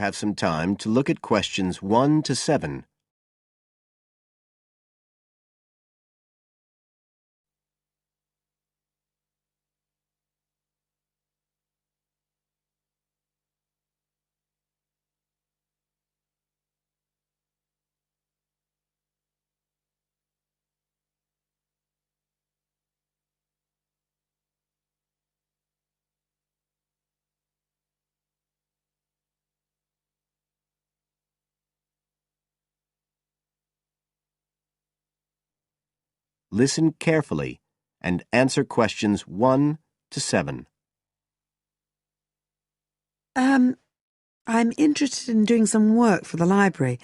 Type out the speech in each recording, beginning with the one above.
have some time to look at questions 1 to 7. Listen carefully and answer questions 1 to 7. I'm interested in doing some work for the library.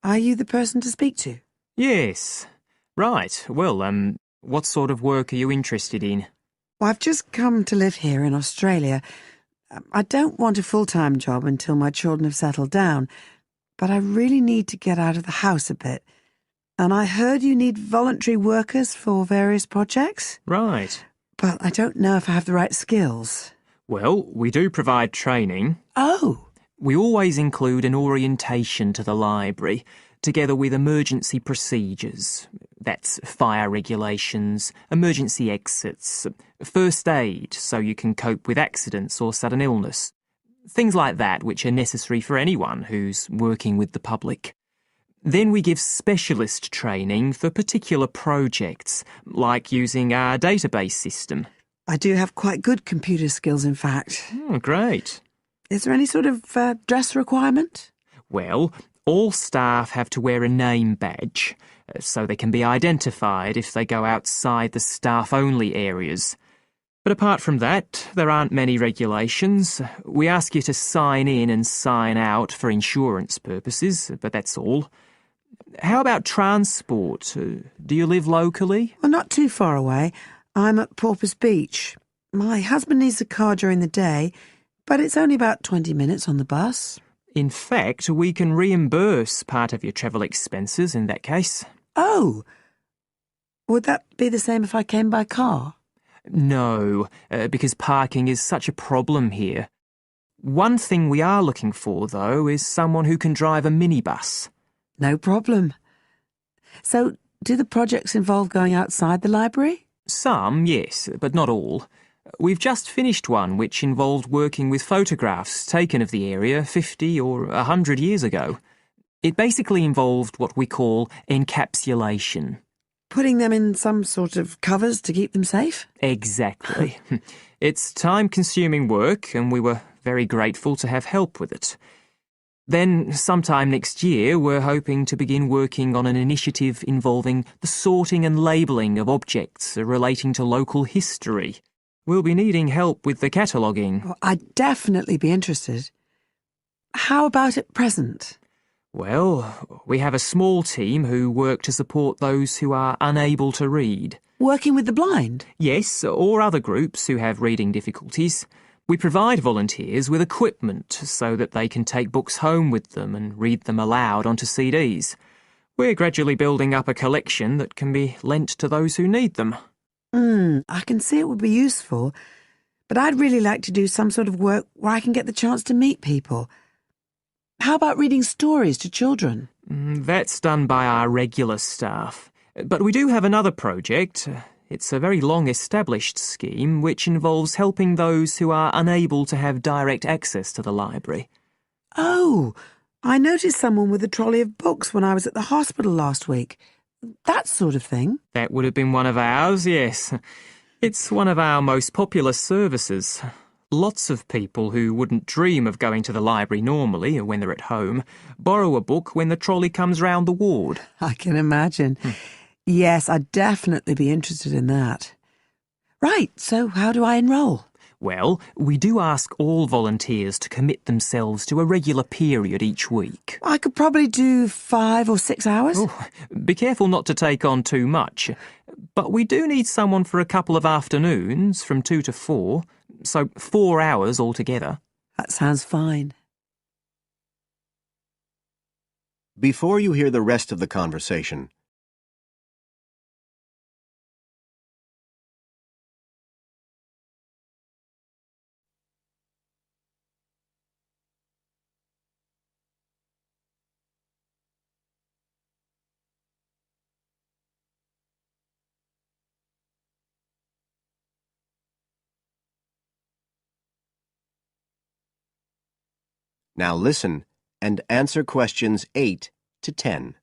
Are you the person to speak to? Yes. Right. Well, what sort of work are you interested in? Well, I've just come to live here in Australia. I don't want a full-time job until my children have settled down, but I really need to get out of the house a bit. And I heard you need voluntary workers for various projects. Right. But I don't know if I have the right skills. Well, we do provide training. Oh! We always include an orientation to the library, together with emergency procedures. That's fire regulations, emergency exits, first aid so you can cope with accidents or sudden illness. Things like that which are necessary for anyone who's working with the public. Then we give specialist training for particular projects, like using our database system. I do have quite good computer skills, in fact. Oh, great. Is there any sort of dress requirement? Well, all staff have to wear a name badge, so they can be identified if they go outside the staff-only areas. But apart from that, there aren't many regulations. We ask you to sign in and sign out for insurance purposes, but that's all. How about transport? Do you live locally? Well, not too far away. I'm at Porpoise Beach. My husband needs a car during the day, but it's only about 20 minutes on the bus. In fact, we can reimburse part of your travel expenses in that case. Oh! Would that be the same if I came by car? No, because parking is such a problem here. One thing we are looking for, though, is someone who can drive a minibus. No problem. So, do the projects involve going outside the library? Some, yes, but not all. We've just finished one which involved working with photographs taken of the area 50 or 100 years ago. It basically involved what we call encapsulation. Putting them in some sort of covers to keep them safe? Exactly. It's time-consuming work, and we were very grateful to have help with it. Then, sometime next year, we're hoping to begin working on an initiative involving the sorting and labelling of objects relating to local history. We'll be needing help with the cataloguing. Well, I'd definitely be interested. How about at present? Well, we have a small team who work to support those who are unable to read. Working with the blind? Yes, or other groups who have reading difficulties. We provide volunteers with equipment so that they can take books home with them and read them aloud onto CDs. We're gradually building up a collection that can be lent to those who need them. I can see it would be useful, but I'd really like to do some sort of work where I can get the chance to meet people. How about reading stories to children? That's done by our regular staff. But we do have another project. It's a very long-established scheme which involves helping those who are unable to have direct access to the library. Oh, I noticed someone with a trolley of books when I was at the hospital last week. That sort of thing. That would have been one of ours, yes. It's one of our most popular services. Lots of people who wouldn't dream of going to the library normally or when they're at home borrow a book when the trolley comes round the ward. I can imagine. Yes, I'd definitely be interested in that. Right, so how do I enrol? Well, we do ask all volunteers to commit themselves to a regular period each week. I could probably do 5 or 6 hours. Oh, be careful not to take on too much. But we do need someone for a couple of afternoons from 2 to 4, so 4 hours altogether. That sounds fine. Before you hear the rest of the conversation, Now listen and answer questions 8 to 10.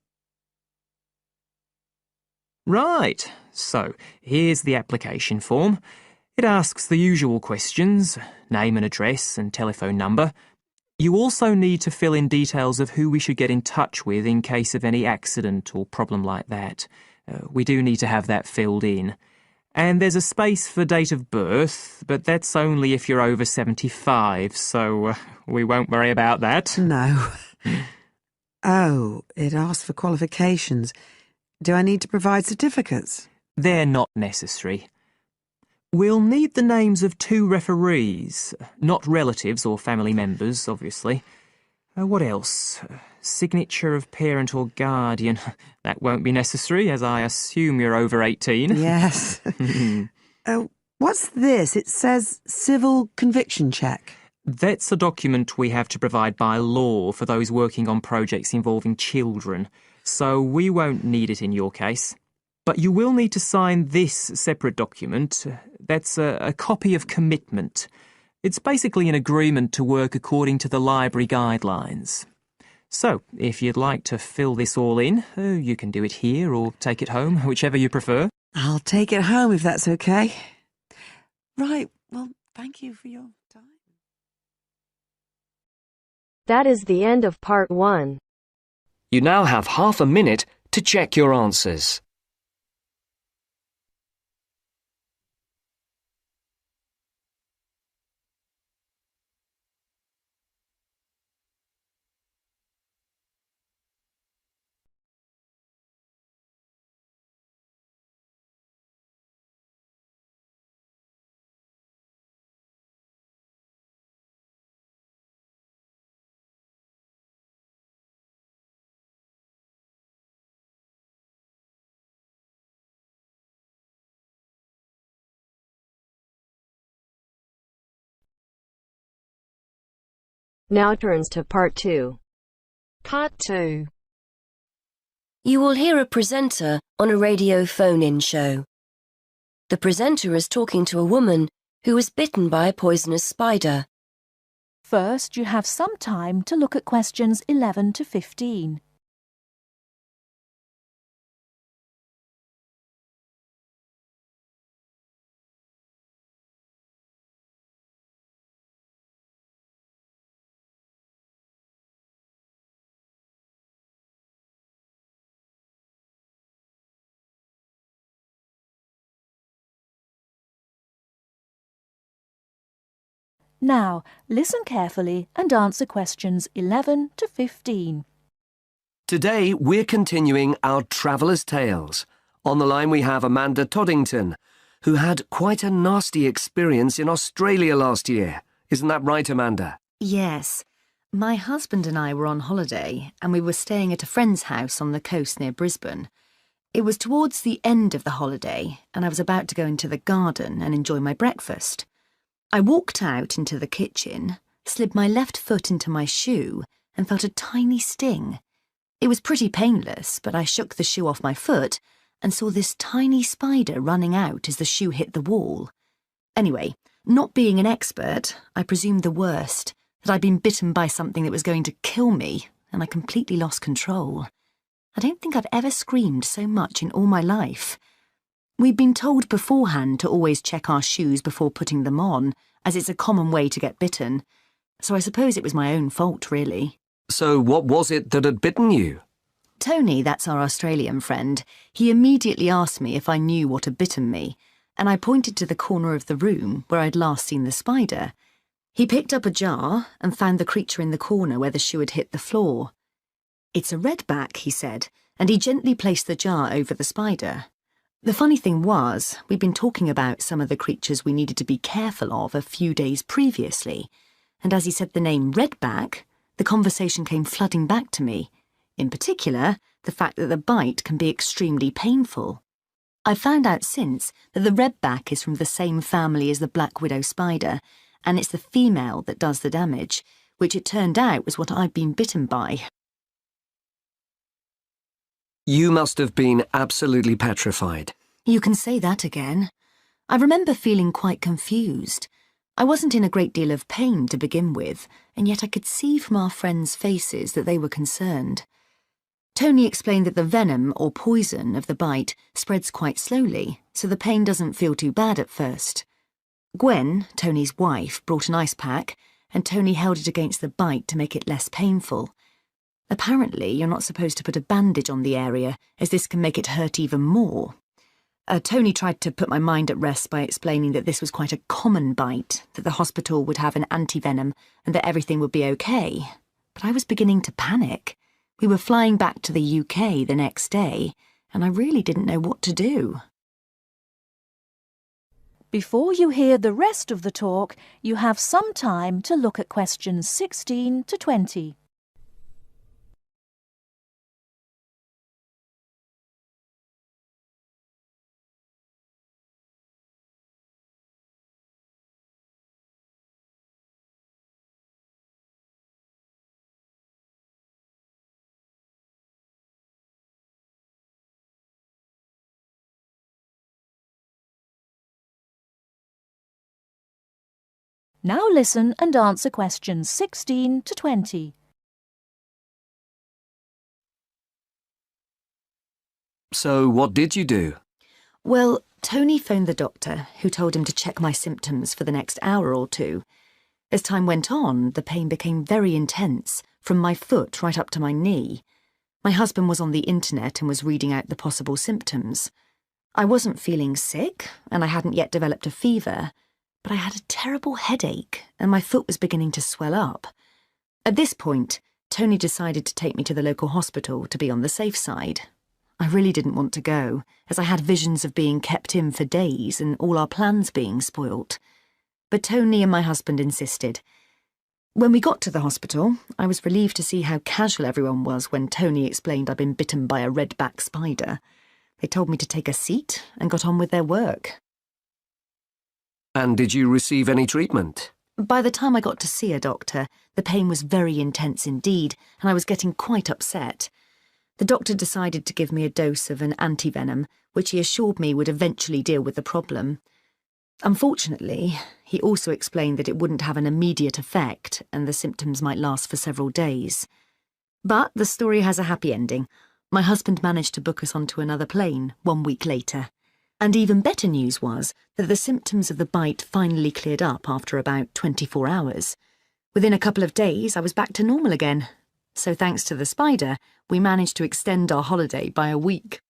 Right, so here's the application form. It asks the usual questions, name and address and telephone number. You also need to fill in details of who we should get in touch with in case of any accident or problem like that. We do need to have that filled in. And there's a space for date of birth, but that's only if you're over 75, so we won't worry about that. No. Oh, it asks for qualifications. Do I need to provide certificates? They're not necessary. We'll need the names of 2 referees, not relatives or family members, obviously. What else? Signature of parent or guardian. That won't be necessary, as I assume you're over 18. Yes. What's this? It says civil conviction check. That's a document we have to provide by law for those working on projects involving children, so we won't need it in your case. But you will need to sign this separate document. That's a copy of commitment. It's basically an agreement to work according to the library guidelines. So, if you'd like to fill this all in, you can do it here or take it home, whichever you prefer. I'll take it home if that's okay. Right, well, thank you for your time. That is the end of part 1. You now have half a minute to check your answers. Now turns to part 2. Part 2. You will hear a presenter on a radio phone-in show. The presenter is talking to a woman who was bitten by a poisonous spider. First, you have some time to look at questions 11 to 15. Now, listen carefully and answer questions 11 to 15. Today, we're continuing our Traveller's Tales. On the line we have Amanda Toddington, who had quite a nasty experience in Australia last year. Isn't that right, Amanda? Yes. My husband and I were on holiday and we were staying at a friend's house on the coast near Brisbane. It was towards the end of the holiday and I was about to go into the garden and enjoy my breakfast. I walked out into the kitchen, slid my left foot into my shoe and felt a tiny sting. It was pretty painless, but I shook the shoe off my foot and saw this tiny spider running out as the shoe hit the wall. Anyway, not being an expert, I presumed the worst, that I'd been bitten by something that was going to kill me, and I completely lost control. I don't think I've ever screamed so much in all my life. We'd been told beforehand to always check our shoes before putting them on, as it's a common way to get bitten. So I suppose it was my own fault, really. So what was it that had bitten you? Tony, that's our Australian friend, he immediately asked me if I knew what had bitten me, and I pointed to the corner of the room where I'd last seen the spider. He picked up a jar and found the creature in the corner where the shoe had hit the floor. "It's a redback," he said, and he gently placed the jar over the spider. The funny thing was, we'd been talking about some of the creatures we needed to be careful of a few days previously, and as he said the name redback, the conversation came flooding back to me. In particular, the fact that the bite can be extremely painful. I've found out since that the redback is from the same family as the black widow spider, and it's the female that does the damage, which it turned out was what I'd been bitten by. You must have been absolutely petrified. You can say that again. I remember feeling quite confused. I wasn't in a great deal of pain to begin with, and yet I could see from our friends' faces that they were concerned. Tony explained that the venom or poison of the bite spreads quite slowly, so the pain doesn't feel too bad at first. Gwen, Tony's wife, brought an ice pack, and Tony held it against the bite to make it less painful. Apparently, you're not supposed to put a bandage on the area, as this can make it hurt even more. Tony tried to put my mind at rest by explaining that this was quite a common bite, that the hospital would have an antivenom, and that everything would be okay. But I was beginning to panic. We were flying back to the UK the next day, and I really didn't know what to do. Before you hear the rest of the talk, you have some time to look at questions 16 to 20. Now listen and answer questions 16 to 20. So what did you do? Well, Tony phoned the doctor, who told him to check my symptoms for the next hour or two. As time went on, the pain became very intense, from my foot right up to my knee. My husband was on the internet and was reading out the possible symptoms. I wasn't feeling sick, and I hadn't yet developed a fever, but I had a terrible headache, and my foot was beginning to swell up. At this point, Tony decided to take me to the local hospital to be on the safe side. I really didn't want to go, as I had visions of being kept in for days and all our plans being spoilt. But Tony and my husband insisted. When we got to the hospital, I was relieved to see how casual everyone was when Tony explained I'd been bitten by a red-back spider. They told me to take a seat and got on with their work. And did you receive any treatment? By the time I got to see a doctor, the pain was very intense indeed, and I was getting quite upset. The doctor decided to give me a dose of an antivenom, which he assured me would eventually deal with the problem. Unfortunately, he also explained that it wouldn't have an immediate effect and the symptoms might last for several days. But the story has a happy ending. My husband managed to book us onto another plane 1 week later. And even better news was that the symptoms of the bite finally cleared up after about 24 hours. Within a couple of days, I was back to normal again. So thanks to the spider, we managed to extend our holiday by a week.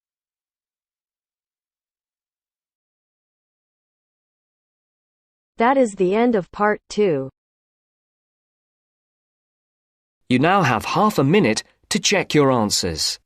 That is the end of part 2. You now have half a minute to check your answers.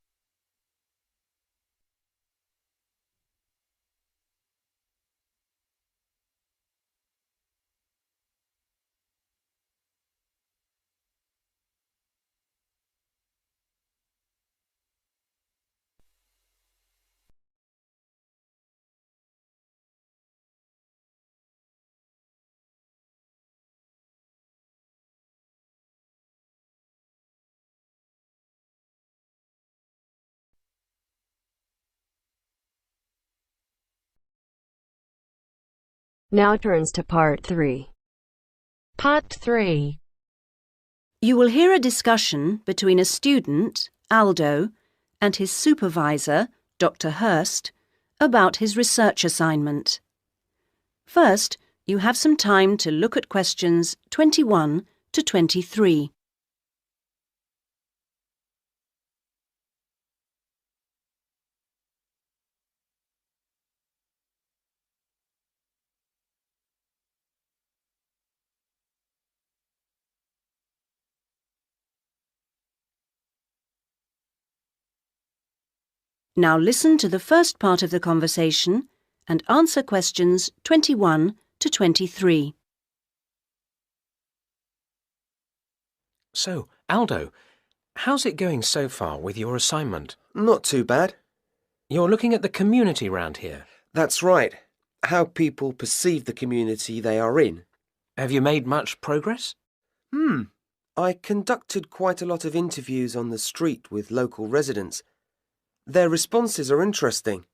Now turns to part 3. Part 3. You will hear a discussion between a student, Aldo, and his supervisor, Dr. Hurst, about his research assignment. First, you have some time to look at questions 21 to 23. Now listen to the first part of the conversation and answer questions 21 to 23. So, Aldo, how's it going so far with your assignment? Not too bad. You're looking at the community round here. That's right. How people perceive the community they are in. Have you made much progress? I conducted quite a lot of interviews on the street with local residents. Their responses are interesting.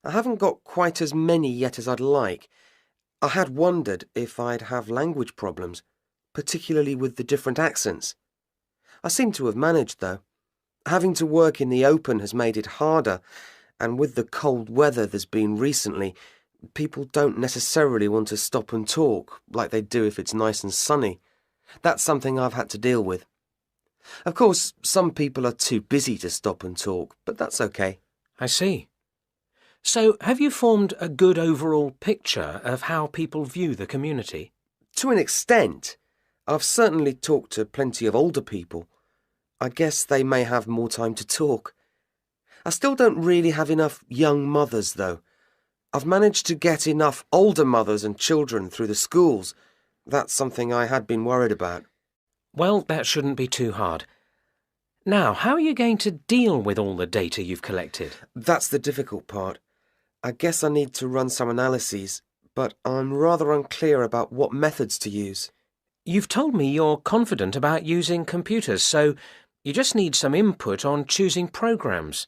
I haven't got quite as many yet as I'd like. I had wondered if I'd have language problems, particularly with the different accents. I seem to have managed, though. Having to work in the open has made it harder, and with the cold weather there's been recently, people don't necessarily want to stop and talk like they do if it's nice and sunny. That's something I've had to deal with. Of course, some people are too busy to stop and talk, but that's okay. I see. So, have you formed a good overall picture of how people view the community? To an extent. I've certainly talked to plenty of older people. I guess they may have more time to talk. I still don't really have enough young mothers, though. I've managed to get enough older mothers and children through the schools. That's something I had been worried about. Well, that shouldn't be too hard. Now, how are you going to deal with all the data you've collected? That's the difficult part. I guess I need to run some analyses, but I'm rather unclear about what methods to use. You've told me you're confident about using computers, so you just need some input on choosing programs.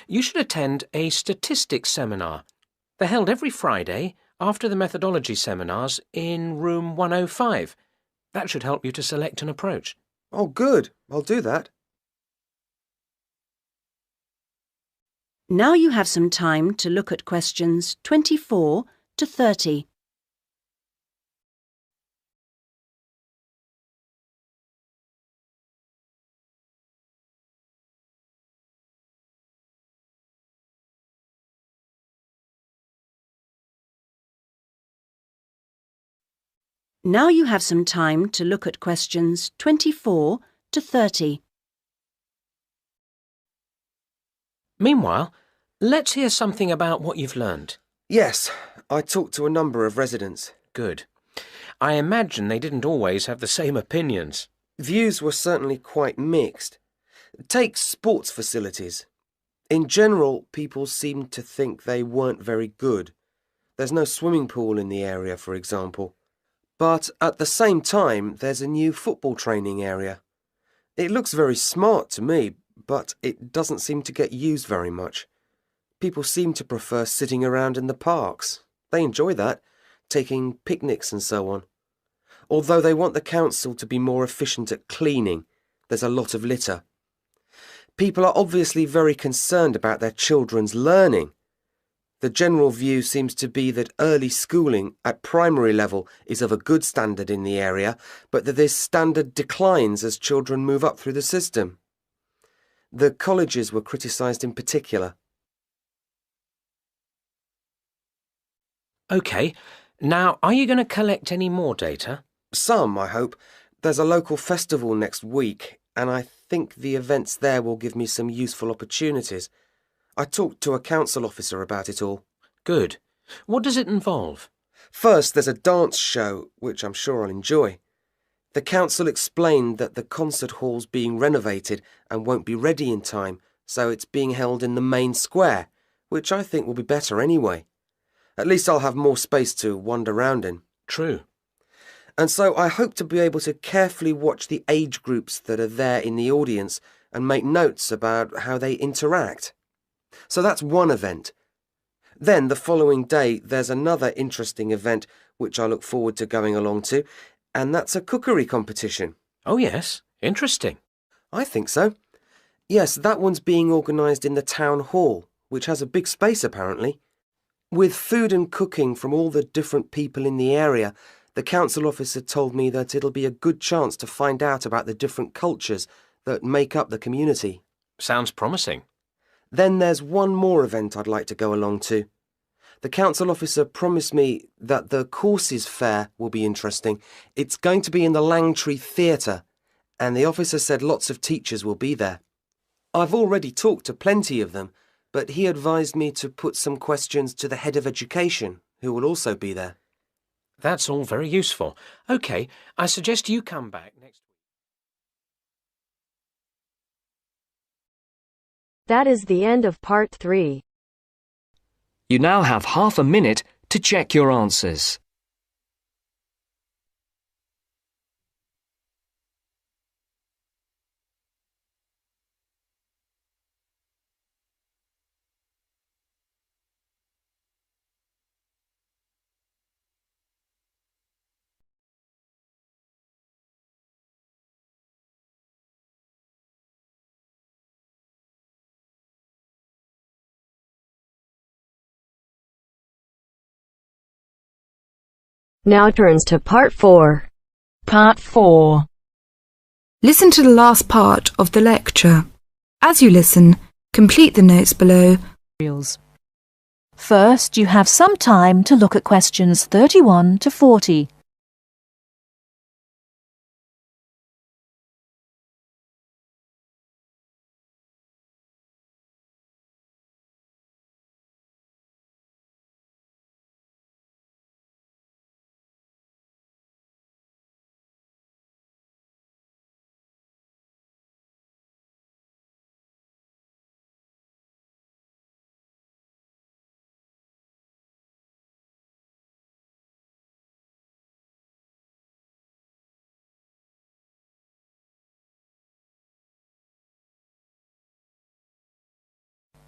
You should attend a statistics seminar. They're held every Friday after the methodology seminars in room 105. That should help you to select an approach. Oh, good. I'll do that. Now you have some time to look at questions 24 to 30. Now you have some time to look at questions 24 to 30. Meanwhile, let's hear something about what you've learned. Yes, I talked to a number of residents. Good. I imagine they didn't always have the same opinions. Views were certainly quite mixed. Take sports facilities. In general, people seemed to think they weren't very good. There's no swimming pool in the area, for example. But at the same time, there's a new football training area. It looks very smart to me, but it doesn't seem to get used very much. People seem to prefer sitting around in the parks. They enjoy that, taking picnics and so on. Although they want the council to be more efficient at cleaning, there's a lot of litter. People are obviously very concerned about their children's learning. The general view seems to be that early schooling at primary level is of a good standard in the area, but that this standard declines as children move up through the system. The colleges were criticised in particular. OK. Now, are you going to collect any more data? Some, I hope. There's a local festival next week, and I think the events there will give me some useful opportunities. I talked to a council officer about it all. Good. What does it involve? First, there's a dance show, which I'm sure I'll enjoy. The council explained that the concert hall's being renovated and won't be ready in time, so it's being held in the main square, which I think will be better anyway. At least I'll have more space to wander around in. True. And so I hope to be able to carefully watch the age groups that are there in the audience and make notes about how they interact. So that's one event. Then the following day there's another interesting event which I look forward to going along to, and that's a cookery competition. Oh yes, interesting. I think so. Yes, that one's being organised in the town hall, which has a big space apparently. With food and cooking from all the different people in the area, the council officer told me that it'll be a good chance to find out about the different cultures that make up the community. Sounds promising. Then there's one more event I'd like to go along to. The council officer promised me that the courses fair will be interesting. It's going to be in the Langtree Theatre, and the officer said lots of teachers will be there. I've already talked to plenty of them, but he advised me to put some questions to the head of education, who will also be there. That's all very useful. OK, I suggest you come back next week. That is the end of part 3. You now have half a minute to check your answers. Now turns to Part 4. Part 4. Listen to the last part of the lecture. As you listen, complete the notes below. First, you have some time to look at questions 31 to 40.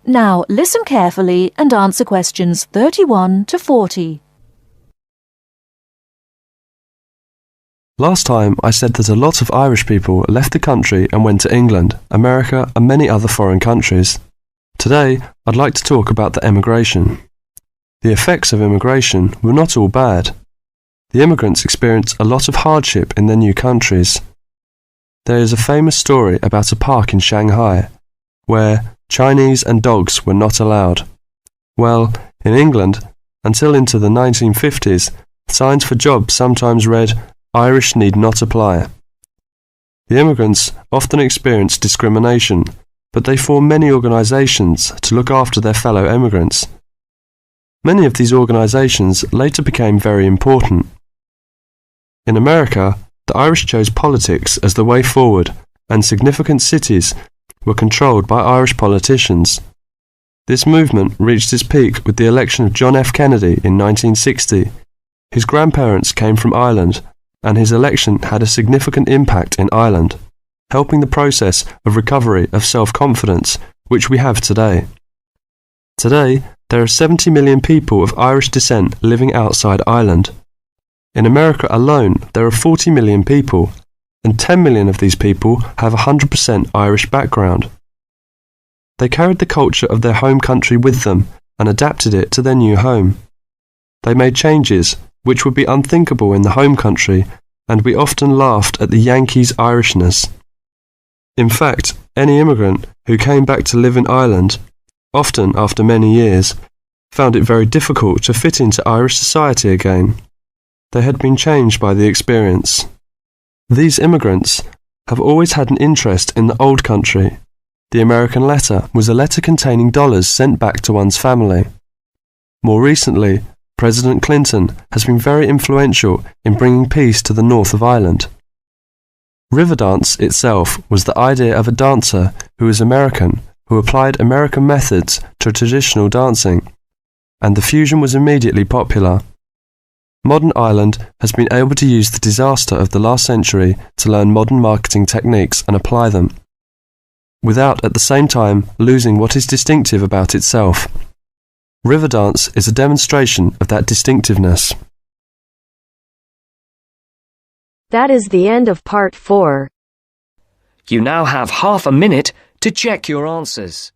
Now listen carefully and answer questions 31 to 40. Last time I said that a lot of Irish people left the country and went to England, America and many other foreign countries. Today I'd like to talk about the emigration. The effects of immigration were not all bad. The immigrants experienced a lot of hardship in their new countries. There is a famous story about a park in Shanghai where Chinese and dogs were not allowed. Well, in England, until into the 1950s, signs for jobs sometimes read, "Irish need not apply." The immigrants often experienced discrimination, but they formed many organisations to look after their fellow immigrants. Many of these organisations later became very important. In America, the Irish chose politics as the way forward, and significant cities were controlled by Irish politicians. This movement reached its peak with the election of John F. Kennedy in 1960. His grandparents came from Ireland, and his election had a significant impact in Ireland, helping the process of recovery of self-confidence which we have today. Today, there are 70 million people of Irish descent living outside Ireland. In America alone, there are 40 million people, and 10 million of these people have a 100% Irish background. They carried the culture of their home country with them and adapted it to their new home. They made changes which would be unthinkable in the home country, and we often laughed at the Yankees' Irishness. In fact, any immigrant who came back to live in Ireland, often after many years, found it very difficult to fit into Irish society again. They had been changed by the experience. These immigrants have always had an interest in the old country. The American letter was a letter containing dollars sent back to one's family. More recently, President Clinton has been very influential in bringing peace to the north of Ireland. River dance itself was the idea of a dancer who was American, who applied American methods to traditional dancing, and the fusion was immediately popular. Modern Ireland has been able to use the disaster of the last century to learn modern marketing techniques and apply them, without at the same time losing what is distinctive about itself. River dance is a demonstration of that distinctiveness. That is the end of Part 4. You now have half a minute to check your answers.